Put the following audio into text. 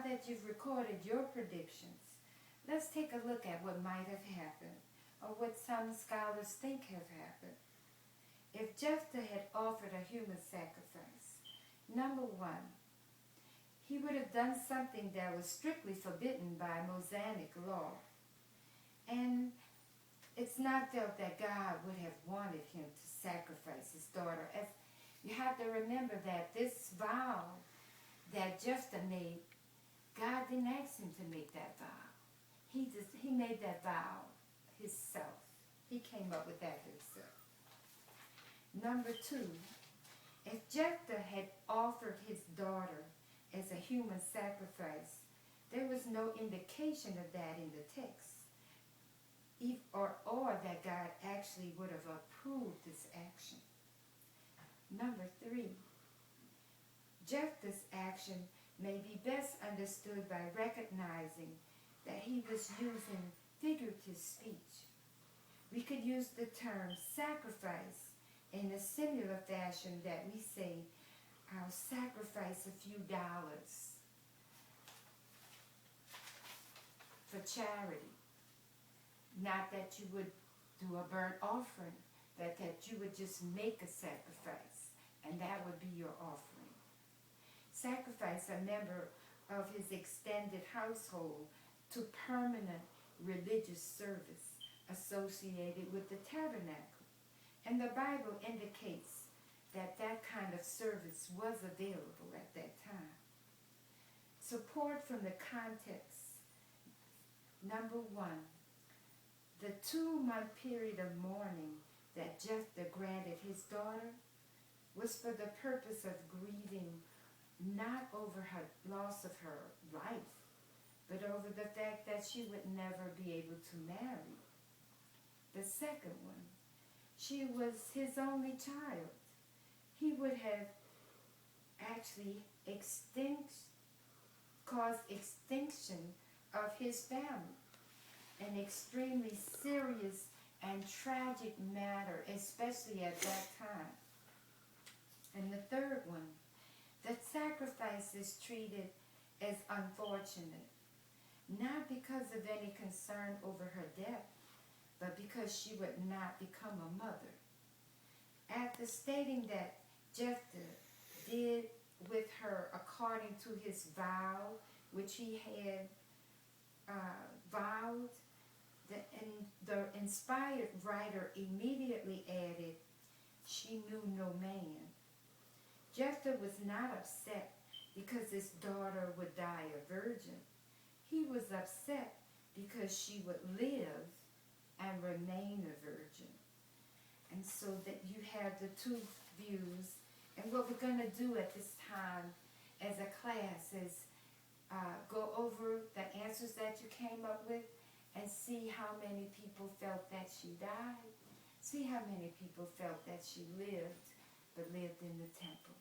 that you've recorded your predictions, let's take a look at what might have happened, or what some scholars think have happened. If Jephthah had offered a human sacrifice, number one, he would have done something that was strictly forbidden by Mosaic law. And it's not felt that God would have wanted him to sacrifice his daughter. As you have to remember that this vow that Jephthah made, God didn't ask him to make that vow. He made that vow himself. He came up with that himself. Number two, if Jephthah had offered his daughter as a human sacrifice, there was no indication of that in the text, or that God actually would have approved this action. Number three, Jephthah's action may be best understood by recognizing that he was using figurative speech. We could use the term sacrifice in a similar fashion that we say, I'll sacrifice a few dollars for charity. Not that you would do a burnt offering, but that you would just make a sacrifice, and that would be your offering. Sacrifice a member of his extended household to permanent religious service associated with the tabernacle. And the Bible indicates that that kind of service was available at that time. Support from the context. Number one, the 2-month period of mourning that Jephthah granted his daughter was for the purpose of grieving not over her loss of her life, but over the fact that she would never be able to marry. The second one, she was his only child. He would have actually caused extinction of his family, an extremely serious and tragic matter, especially at that time. And the third one, the sacrifice is treated as unfortunate, not because of any concern over her death, but because she would not become a mother. After stating that Jephthah did with her according to his vow, which he had vowed, the inspired writer immediately added, she knew no man. Jephthah was not upset because his daughter would die a virgin. He was upset because she would live and remain a virgin. And so that you have the two views. And what we're going to do at this time as a class is go over the answers that you came up with and see how many people felt that she died. See how many people felt that she lived, but lived in the temple.